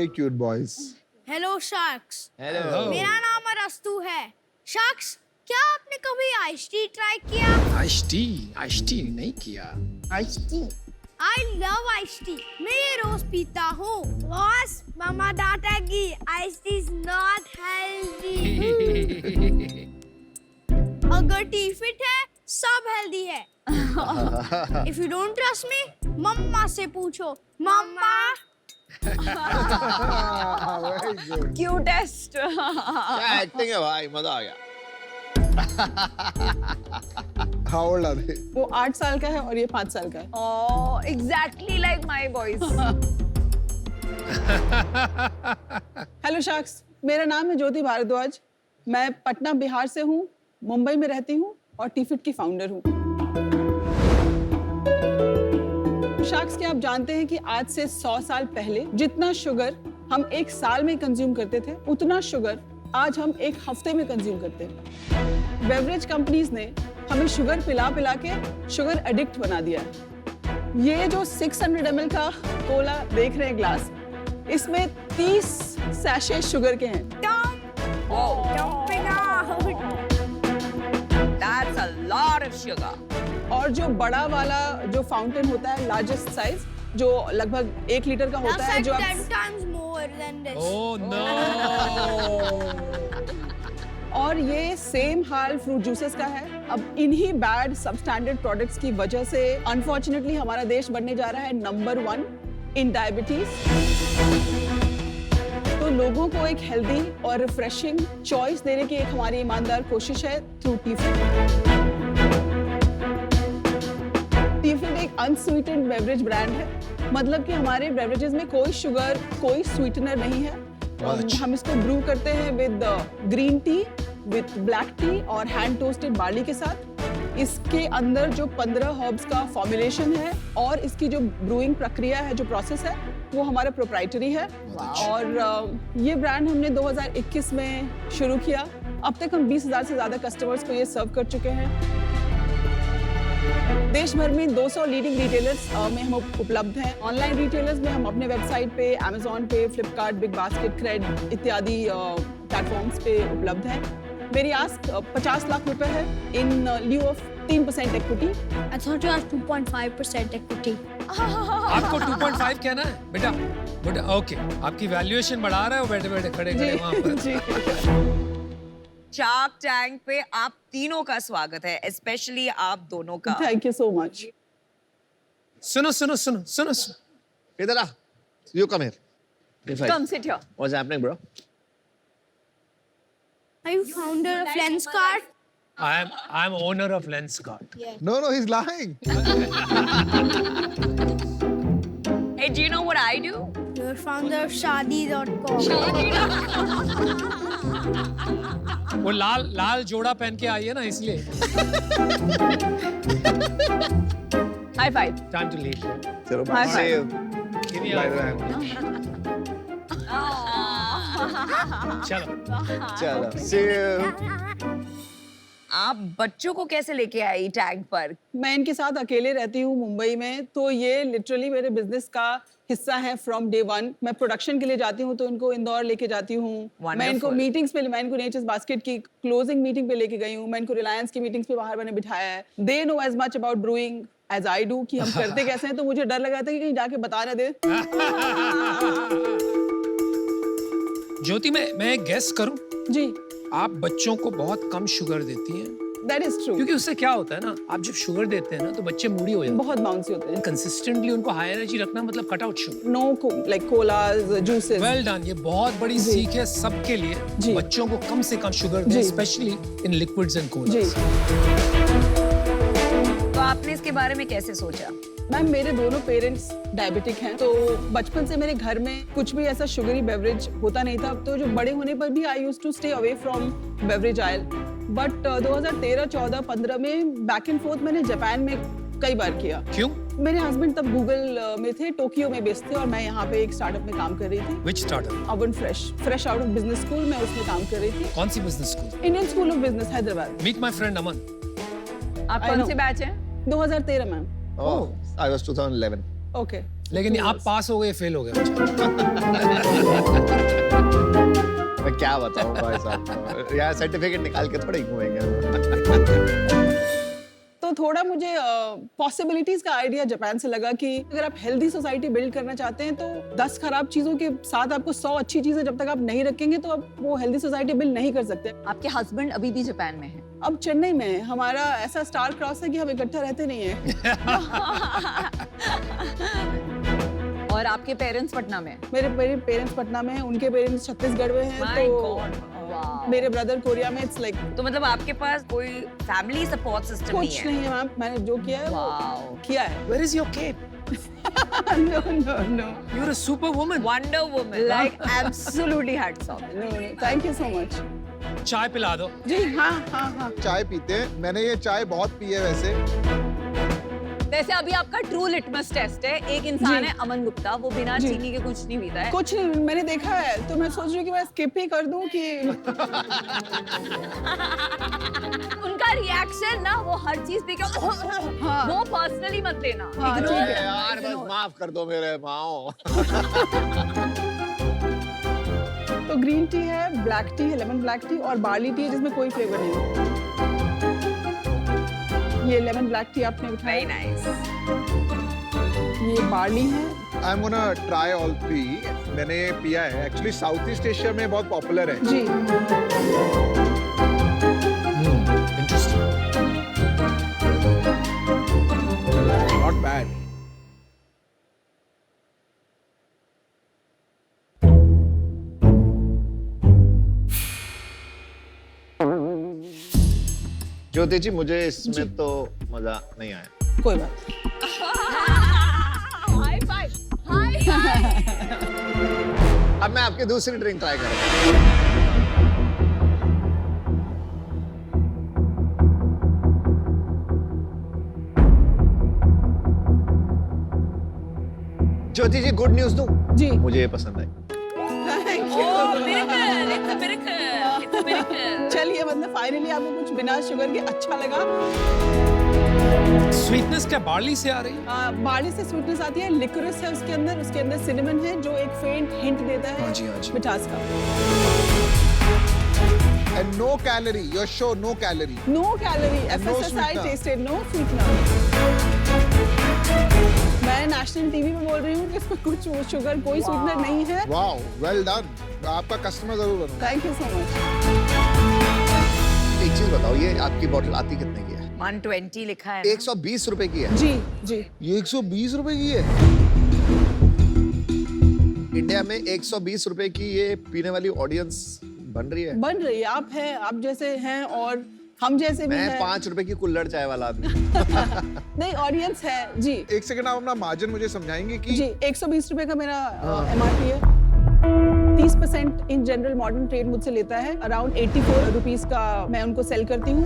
very cute boys. Hello sharks. Hello. मेरा नाम अरस्तु है। शार्क्स, क्या आपने कभी आइस टी ट्राई किया? आइस टी नहीं किया। I love ice tea. मैं ये रोज पीता हूँ। बॉस, मामा डांटेगी। Ice tea is not healthy. अगर टी फिट है, सब हेल्दी है। If you don't trust me, मम्मा से पूछो। मम्मा। Very good. क्यूटेस्ट। क्या एक्टिंग है भाई, मजा आ गया। How old are they? वो 8 साल का है और ये 5 साल का है। Oh, exactly like my boys. Hello sharks, मेरा नाम है ज्योति भारद्वाज। मैं पटना बिहार से हूँ, मुंबई में रहती हूँ और टीफिट की फाउंडर हूँ। शार्क्स, क्या आप जानते हैं कि आज से 100 साल पहले जितना शुगर हम एक साल में कंज्यूम करते थे, उतना शुगर आज हम एक हफ्ते में कंज्यूम करते हैं। बेवरेज कंपनीज ने हमें शुगर पिला पिला के शुगर एडिक्ट बना दिया है। ये जो 600 ml का कोला देख रहे हैं ग्लास, इसमें 30 सैशे शुगर के हैं। Jumping out. That's a lot of sugar. और जो बड़ा वाला जो फाउंटेन होता है, लार्जेस्ट साइज, जो लगभग 1 लीटर का होता That's है, like जो 10 आप times more than this. Oh no! और ये सेम हाल फ्रूट जूसेस का है। अब इन्हीं बैड सबस्टैंडर्ड प्रोडक्ट्स की वजह से अनफॉर्चुनेटली हमारा देश बनने जा रहा है नंबर 1 इन डायबिटीज। तो लोगों को एक हेल्दी और रिफ्रेशिंग चॉइस देने की एक हमारी ईमानदार कोशिश है थ्रू टीफिट। टीफिट एक अनस्वीटेंड बेवरेज ब्रांड है, मतलब कि हमारे बेवरेजेस में कोई शुगर, कोई स्वीटनर नहीं है। हम इसको ब्रू करते हैं with green tea, with black T और हैंड टोस्टेड बार्ली के साथ। इसके अंदर जो 15 हर्ब्स का फॉर्मुलेशन है और इसकी जो ब्रूइंग प्रक्रिया है, जो प्रोसेस है, वो हमारा प्रोप्राइटरी है। और ये ब्रांड हमने 2021 में शुरू किया। अब तक हम 20,000 से ज़्यादा कस्टमर्स को ये सर्व कर चुके हैं। देश भर में 200 लीडिंग रिटेलर्स में हम उपलब्ध हैं। ऑनलाइन रिटेलर्स में हम अपने वेबसाइट पे, अमेज़न पे, फ्लिपकार्ट, बिग बास्केट, क्रेड इत्यादि प्लेटफॉर्म्स पे उपलब्ध हैं। मेरी आस्क 50 लाख रुपए है in lieu of 3% equity. I thought you had 2.5% equity. आपको 2.5 कहना है बेटा? बेटा ओके, आपकी वैल्यूएशन बढ़ा रहे हो बैठे बैठे खड़े खड़े वहाँ पर। जी। शार्क टैंक पे आप तीनों का स्वागत है, स्पेशली आप दोनों का। Thank you so much. सुनो सुनो सुनो सुनो सुनो। इधर आ, you come here. Come sit here. What's happening, bro? Are you founder of Lenskart? I'm owner of Lenskart. No, he's lying. Hey, do you know what I do? You're founder of Shaadi.com. वो लाल जोड़ा पहन के आई है ना, इसलिए। High five. Time to leave. चलो, High see you. Give me a- चलो। चलो, see you. आप बच्चों को कैसे लेके आई टैंक पर? मैं इनके साथ अकेले रहती हूँ मुंबई में, तो ये लिटरली मेरे बिजनेस का हिस्सा है फ्रॉम डे 1। मैं प्रोडक्शन के लिए जाती हूँ तो इनको इंदौर लेके जाती हूँ। मैं इनको Wonderful. मीटिंग्स पे, मैं इनको नेचर्स बास्केट की क्लोजिंग मीटिंग पे लेके गई हूँ। मैं इनको रिलायंस की मीटिंग्स पे बाहर मैंने बिठाया है। They know as much about brewing as I do कि हम करते कैसे हैं, तो मुझे डर लगा था कि कहीं जाके बता ना दे। ज्योति, मैं एक गेस करूं? जी, आप बच्चों को बहुत कम शुगर देती हैं, दैट इज ट्रू। क्योंकि उससे क्या होता है ना, आप जब शुगर देते हैं ना तो बच्चे मूडी हो जाते हैं। बहुत बाउंसी होते हैं। कंसिस्टेंटली उनको हाई एनर्जी रखना मतलब cut out sugar. Know like collage, juices. Well done, ये बहुत बड़ी सीख है सबके लिए। जी। बच्चों को कम से कम शुगर दें, जी। स्पेशली इन लिक्विड्स एंड जी। कोलास। तो आपने इसके बारे में कैसे सोचा? मैम, मेरे दोनों पेरेंट्स डायबिटिक हैं, तो बचपन से मेरे घर में कुछ भी ऐसा शुगरी बेवरेज होता नहीं था। तो जो बड़े होने पर भी I used to stay away from beverage oil. But 2013, 14, 15 में बैक एंड फोर्थ मैंने जापान में कई बार किया। क्यों? मेरे हस्बैंड तब गूगल में थे, टोक्यो में बेस्ड थे, और मैं यहाँ पे एक स्टार्टअप में काम कर रही थी। Which startup? अवन fresh out of business school, मैं उसमें काम कर रही थी। कौन सी business school? Indian School of Business Hyderabad. Meet my friend Aman. आप I कौन know. से बैच हैं? 2013 ma'am. Oh, I was 2011. Okay, लेकिन आप पास हो गए, फेल हो गए बच्चा। मैं क्या बताऊं भाई साहब, यार सर्टिफिकेट निकाल के थोड़ा ही घूमेंगे। तो थोड़ा मुझे पॉसिबिलिटीज का आइडिया जापान से लगा कि अगर आप हेल्दी सोसाइटी बिल्ड करना चाहते हैं तो 10 खराब चीजों के साथ आपको 100 अच्छी चीजें जब तक आप नहीं रखेंगे तो आप वो हेल्दी सोसाइटी बिल्ड नहीं कर सकते। आपके हस्बैंड अभी भी जापान में है? अब चेन्नई में है। हमारा ऐसा स्टार क्रॉस है कि हम इकट्ठा रहते नहीं है। और आपके पेरेंट्स पटना में? मेरे पेरेंट्स पटना में हैं, उनके पेरेंट्स छत्तीसगढ़ में हैं। My तो God, wow. मेरे ब्रदर कोरिया में। इट्स लाइक तो मतलब आपके पास कोई फैमिली सपोर्ट सिस्टम नहीं कुछ है? नहीं है मैम। मैंने जो किया है Wow. वो किया है। Where is your cape? No, no, no. You're a superwoman. Wonder Woman, like absolutely hats off. No, no. Thank you so much. चाय पिला दो। जी हाँ हाँ हाँ। चाय पीते हैं, मैंने ये चाय बहुत पी है वैसे। वैसे अभी आपका ट्रू लिटमस टेस्ट है। एक इंसान जी। है अमन गुप्ता, वो बिना जी। चीनी के कुछ नहीं पीता है। कुछ नहीं, मैंने देखा है तो मैं सोच रही हूँ कि मैं स्किप ही कर दूं कि उनका रिएक्शन ना, वो हर चीज पे क्या हाँ। वो पर्सनली मत लेना। हाँ, Ignore ठीक है। यार बस माफ कर दो मेरे माओ। तो ग्रीन टी है, ब्लैक टी है, लेमन ब्लैक टी और बार्ली टी है जिसमें कोई फ्लेवर नहीं है। ये लेमन ब्लैक टी आपने उठाया। Very nice. ये बार्ली है। I am gonna try all 3। मैंने पिया है, एक्चुअली साउथ ईस्ट एशिया में बहुत पॉपुलर है। जी Interesting. Not bad. Jyoti ji मुझे इसमें तो मजा नहीं आया। कोई बात नहीं। High five. High five. अब मैं आपकी दूसरी ड्रिंक ट्राई करूंगा। ज्योति जी गुड न्यूज दूं? जी मुझे ये पसंद आई। Oh, miracle. It's a miracle. It's a miracle. चलिए, मतलब फाइनली आपको कुछ बिना शुगर के अच्छा लगा। स्वीटनेस क्या बार्ली से आ रही है? बार्ली से स्वीटनेस आती है, लिकोरिस है उसके अंदर सिनेमन है जो एक फेंट हिंट देता है हाँ जी, हाँ जी। मिठास का। And no calorie, your show no calorie. No calorie, No FSSI sweetener. Tested, no sweetener. मैं नेशनल टीवी में बोल रही हूँ कि इसमें कुछ शुगर, कोई स्वीटनर नहीं है। Wow, well done. आपका कस्टमर जरूर बनूंगा। Thank you so much. एक चीज बताओ, ये आपकी बोतल आती कितने की है? 120 लिखा है ना? 120 रुपए की है। जी जी। ये 120 रुपए की है। इंडिया में 120 रुपए की ये पीने वाली ऑडियंस बन रही है। बन रही है। आप हैं, आप जैसे हैं और हम जैसे भी मैं हैं। 5 रुपए की कुल्हड़ चाय वाला आदमी। नहीं, ऑडियंस है जी। एक सेकंड, आप अपना मार्जिन मुझे समझाएंगे कि जी 120 रुपए का मेरा MRP है। 30% इन जनरल मॉडर्न ट्रेड मुझसे लेता है। अराउंड 84 रुपीस का मैं उनको सेल करती हूँ।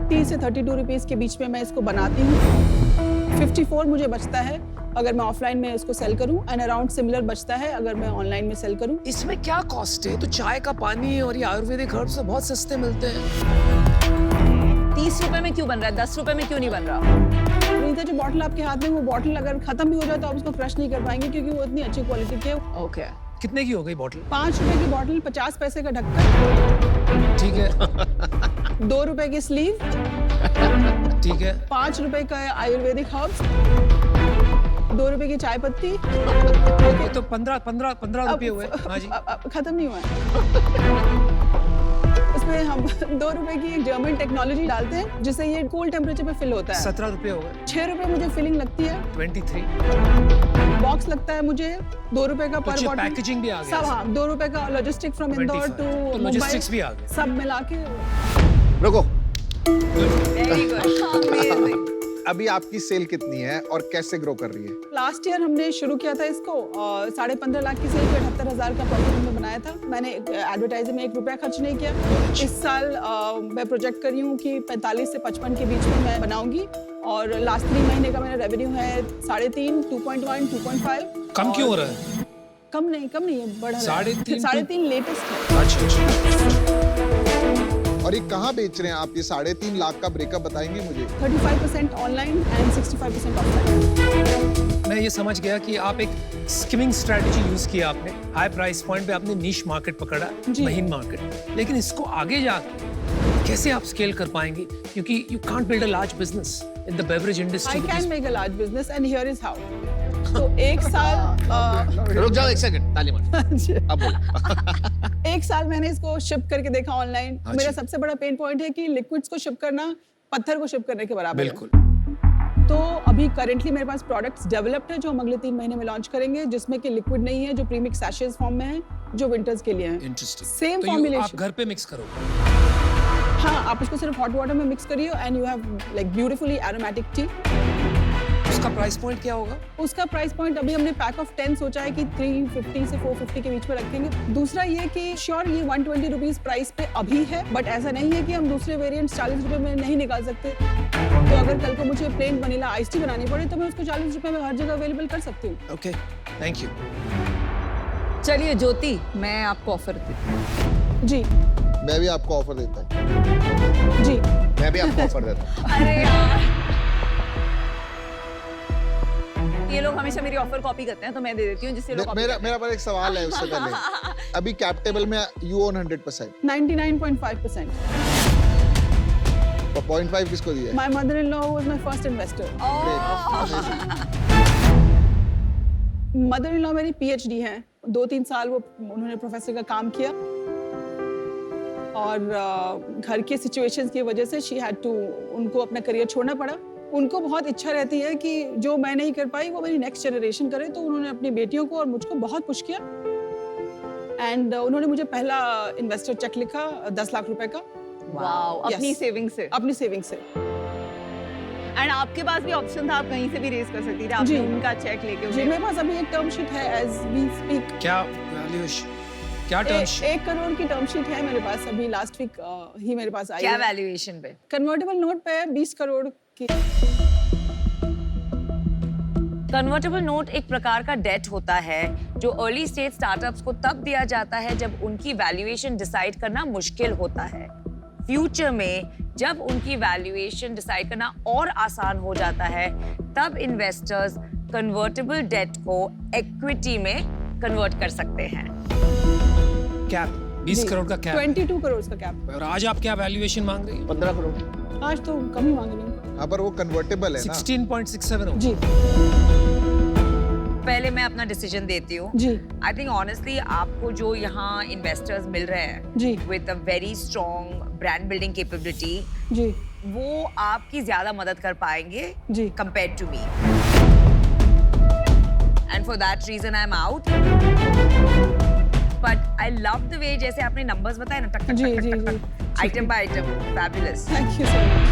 30 से 32 रुपीस के बीच में मैं इसको बनाती हूँ। 54 मुझे बचता है अगर मैं ऑफलाइन में इसको सेल करूं, एंड अराउंड सिमिलर बचता है अगर मैं ऑनलाइन में सेल करूं। इसमें क्या कॉस्ट है? तो चाय का पानी और ये आयुर्वेदिक हर्ब्स तो बहुत सस्ते मिलते हैं। 30 रुपए में क्यों बन रहा है? 10 रुपए में क्यों नहीं बन रहा? रीता, जो बॉटल आपके हाथ में, वो बॉटल अगर खत्म भी हो जाए तो आप उसको क्रश नहीं कर पाएंगे क्योंकि वो इतनी अच्छी क्वालिटी की है। ओके। कितने की हो गई बोतल? 5 रुपए की बॉटल, 50 पैसे का ढक्कन, ठीक है। 2 रुपए की स्लीव, ठीक है। 5 रुपए का आयुर्वेदिक हर्ब्स, 2 रुपए की चाय पत्ती। ये तो 15 रुपये हुए। हाँ जी। अब खत्म नहीं हुआ है। उसमें हम 2 रुपए की एक जर्मन टेक्नोलॉजी डालते हैं जिससे ये कूल टेम्परेचर पे फिल होता है। 17 रुपये हो गए। 6 रुपए मुझे फिलिंग लगती है। 23। बॉक्स लगता है मुझे 2 रुपए का पर बॉटल। पैकेजिंग भी आ गया। सब, हाँ, 2 रुपए का लॉजिस्टिक फ्रॉम इंदौर टू तो लॉजिस्टिक्स भी आ गए। सब मिला के। रुको, वेरी गुड। अमेजिंग। अभी आपकी सेल कितनी है और कैसे ग्रो कर रही है? लास्ट ईयर हमने शुरू किया था इसको 15.5 लाख की सेल पे 78,000 का प्रॉफिट हमने बनाया था। मैंने एडवर्टाइजिंग में 1 रुपया खर्च नहीं किया। इस साल मैं प्रोजेक्ट कर रही हूँ कि 45 से 55 के बीच में मैं बनाऊंगी। और लास्ट 3 महीने का मेरा रेवेन्यू है 3.5, 2.1, 2.5। कम क्यों हो रहा है? कम नहीं है, बढ़ रहा है। 3.5 3.5 लेटेस्ट है। अच्छा। और ये कहाँ बेच रहे हैं आप? ये 3.5 लाख का ब्रेकअप बताएंगे मुझे। 35% ऑनलाइन एंड 65% ऑफलाइन। मैं ये समझ गया कि आप एक स्किमिंग स्ट्रेटजी यूज किया आपने, हाई प्राइस पॉइंट पे आपने नीश मार्केट पकड़ा, जी। महीन मार्केट, लेकिन इसको आगे जाके कैसे आप स्केल कर पाएंगे, क्योंकि you can't build a large business in the beverage I industry. can make a large business and here is how. तो एक साल रुक जाओ एक सेकंड, ताली मार। अब बोलो। एक साल मैंने इसको शिप करके देखा ऑनलाइन। हाँ मेरा जी। सबसे बड़ा पेन पॉइंट है कि लिक्विड्स को शिप करना पत्थर को शिप करने के बराबर है। बिल्कुल। तो अभी करेंटली मेरे पास प्रोडक्ट्स डेवलप्ड है जो हम अगले 3 महीने में लॉन्च करेंगे, जिसमें कि लिक्विड नहीं है, जो प्रीमिक्स सैशेज फॉर्म में है, जो विंटर्स के लिए है। इंटरेस्टिंग। Same तो formulation. आप घर पे मिक्स करोगे? हाँ, आप उसको सिर्फ हॉट वाटर में मिक्स करिए and you have like beautifully aromatic T. उसका प्राइस पॉइंट क्या होगा? उसका प्राइस पॉइंट अभी हमने पैक ऑफ 10 सोचा है कि 350 से 450 के बीच में रखेंगे। दूसरा ये कि श्योर ये 120 रुपीज प्राइस पे अभी है, बट ऐसा नहीं है कि हम दूसरे वेरिएंट्स 40 रुपए में नहीं निकाल सकते। तो अगर कल को मुझे प्लेन वनीला आइस टी बनानी पड़े तो मैं उसको 40 रुपए में हर जगह अवेलेबल कर सकती हूँ। Okay, thank you. चलिए ज्योति, मैं आपको ऑफर देती हूँ। जी मैं भी आपको ऑफर देता हूँ। जी मैं भी आपको ऑफर देता हूँ। अरे यार, ये लोग हमेशा मेरी ऑफर कॉपी करते हैं, तो मैं दे देती हूँ जिससे लोग copy मेरा करते हैं। मेरा पर एक सवाल है उससे पहले। अभी कैप टेबल में यू ओन 100%, 99.5%। तो 0.5 किसको दिया है? My mother in law was my first investor. Mother in law मेरी पीएचडी हैं। 2-3 साल वो उन्होंने प्रोफेसर का काम किया और घर के सिचुएशंस की वजह से शी हैड टू, उनको अपना करियर छोड़ना पड़ा। उनको बहुत इच्छा रहती है कि जो मैं नहीं कर पाई वो मेरी नेक्स्ट जनरेशन करे, तो उन्होंने अपनी बेटियों को और मुझको बहुत पुश किया एंड उन्होंने मुझे पहला इन्वेस्टर चेक लिखा 10 लाख रुपए का, वाओ, अपनी Yes. सेविंग से। अपनी सेविंग से। एंड आपके पास भी ऑप्शन था, आप कहीं से भी रेज कर सकती थी, आपने जी। उनका चेक लेके जी मेरे पास अभी एक टर्म शीट है एज वी स्पीक। क्या वैल्यूएशन, क्या टर्म्स? 1 करोड़ की टर्म शीट है मेरे पास, अभी लास्ट वीक ही मेरे पास आई क्या है। वैल्यूएशन पे? कन्वर्टेबल नोट पे है 20 करोड़ की। कन्वर्टेबल नोट एक प्रकार का डेट होता है जो अर्ली स्टेज स्टार्टअप्स को तब दिया जाता है जब उनकी वैल्यूएशन डिसाइड करना मुश्किल होता है। फ्यूचर में जब उनकी वैल्यूएशन डिसाइड करना और आसान हो जाता है, तब इन्वेस्टर्स कन्वर्टेबल डेट को इक्विटी में कन्वर्ट कर सकते हैं। कैप 20 जी, करोड़ का कैप। 22 करोड़ का कैप। और आज आप क्या वैल्यूएशन मांग रही हैं? 15 करोड़। आज तो कम ही मांग रही हूँ। हाँ, पर वो कन्वर्टेबल है ना। 16.67 हो। जी पहले मैं अपना डिसीजन देती हूँ। जी आई थिंक ऑनेस्टली आपको जो यहाँ इन्वेस्टर्स मिल रहे हैं जी with a very strong brand building capability, जी वो आपकी ज्यादा मदद कर पाएंगे जी compared to me. And for that reason I'm out. But I love the way जैसे आपने numbers बताए ना, टक टक जी, टक जी, टक जी। टक, item by item, fabulous. Thank you so much.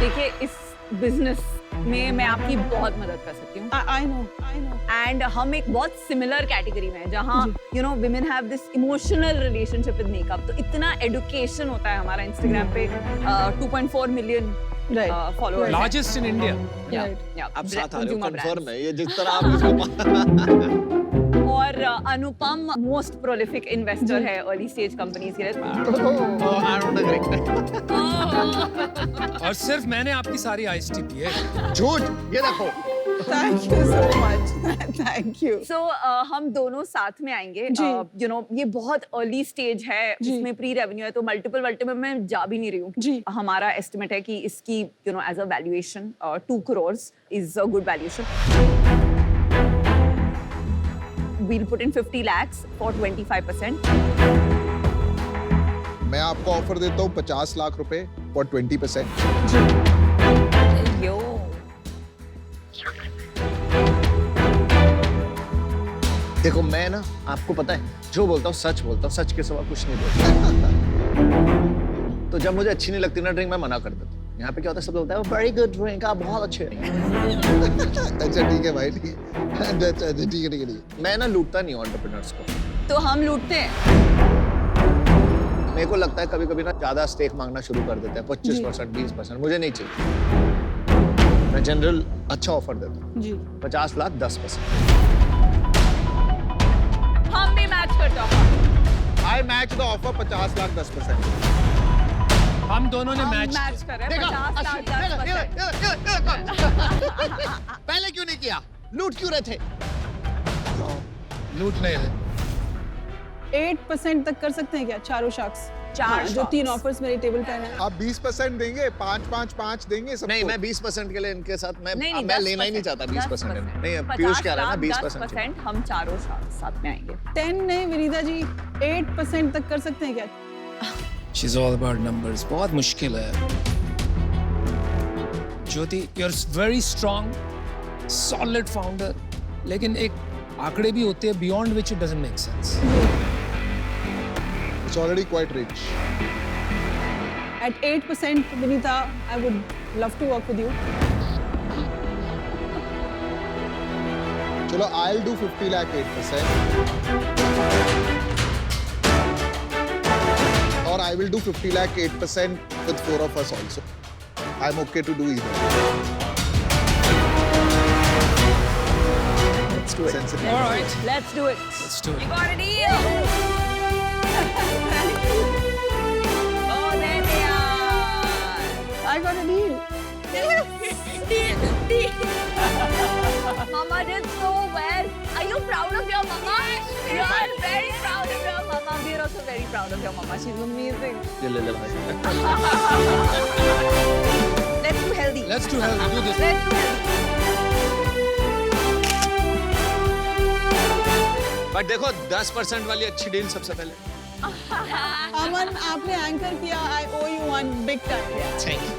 देखिए, इस बिजनेस में मैं आपकी बहुत मदद कर सकती हूँ आई नो एंड हम एक बहुत सिमिलर कैटेगरी में हैं जहाँ जी। You know women have this emotional relationship with makeup. तो इतना एडुकेशन होता है हमारा इंस्टाग्राम पे 2.4 million right followers. Largest in India. आप साथ आ रहे हो, consumer कंफर्म है ये जिस तरह आप इसको और अनुपम मोस्ट प्रोलिफिक इन्वेस्टर है अर्ली स्टेज कंपनीज के लिए। I don't agree. और सिर्फ मैंने आपकी सारी आइस टी पी है। झूठ, ये देखो। Thank you so much. Thank you. So हम दोनों साथ में आएंगे। जी। यू नो ये बहुत अर्ली स्टेज है, जी। इसमें प्री रेवेन्यू है, तो मल्टीपल में जा भी नहीं रही हूँ। जी। हमारा एस्टिमेट है कि इसकी you know as a valuation 2 crore is a good valuation. We'll put in 50 lakhs for 25%. मैं आपको ऑफर देता हूँ 50 लाख रुपए फॉर 20%। Yo. देखो मैं ना, आपको पता है जो बोलता हूँ सच बोलता हूँ, सच के सिवा कुछ नहीं बोलता। तो जब मुझे अच्छी नहीं लगती ना ड्रिंक, मैं मना कर देता हूँ। यहाँ पे क्या होता है, सब बोलता है वेरी गुड ड्रिंक, आप बहुत अच्छे हैं। अच्छा ठीक है भाई, ठीक है। अच्छा ठीक है ठीक है। मैं ना लूटता नहीं हूँ एंटरप्रेन्योर्स को। तो हम लूटते हैं। मेरे को लगता है कभी कभी ना ज्यादा स्टेक मांगना शुरू कर देते हैं, 25%, 20%, मुझे नहीं चाहिए। मैं जनरल अच्छा ऑफर देता हूँ, जी 50 लाख 10%। हम भी मैच करते हैं। आई मैच द ऑफर 50 लाख 10%। हम दोनों ने हम मैच मैच कर रहे हैं देखा? 50 लाख 10%। पहले क्यों नहीं किया? लूट क्यों रहे थे? लूट नहीं रहे 8% तक कर सकते हैं क्या चारों शार्क्स? चार जो sharks. 3 ऑफर्स मेरे टेबल पे हैं। आप 20% देंगे, 5 देंगे सबको। नहीं, मैं 20% के लिए इनके साथ मैं नहीं, मैं लेना ही नहीं चाहता 20%। नहीं, पीयूष कह रहा है ना 20%। 10% हम चारों साथ में आएंगे। 10 नहीं विनीता जी, 8% तक कर सकते हैं क्या? She's all about numbers. बहुत मुश्किल है ज्योति, you're very strong, solid founder, लेकिन एक आंकड़े भी होते हैं beyond which it doesn't make sense. It's already quite rich. At 8% Vinita, I would love to work with you. चलो, I'll do 50 lakh 8%. Or I will do 50 lakh 8% with 4 of us also. I'm okay to do either. Let's do it. Sensitive. All right, Let's do it. let's do it. You got a deal. Oh, there they are. I got a deal. Mama did so well. Are you proud of your mama? You are very proud of your mama. We are also very proud of your mama. She's amazing. ले भाई। Let's do healthy. Let's do healthy. Do this. Let's do healthy. But देखो 10% वाली अच्छी deal सबसे पहले। अमन, आपने anchor किया, I owe you one big time. Thank you.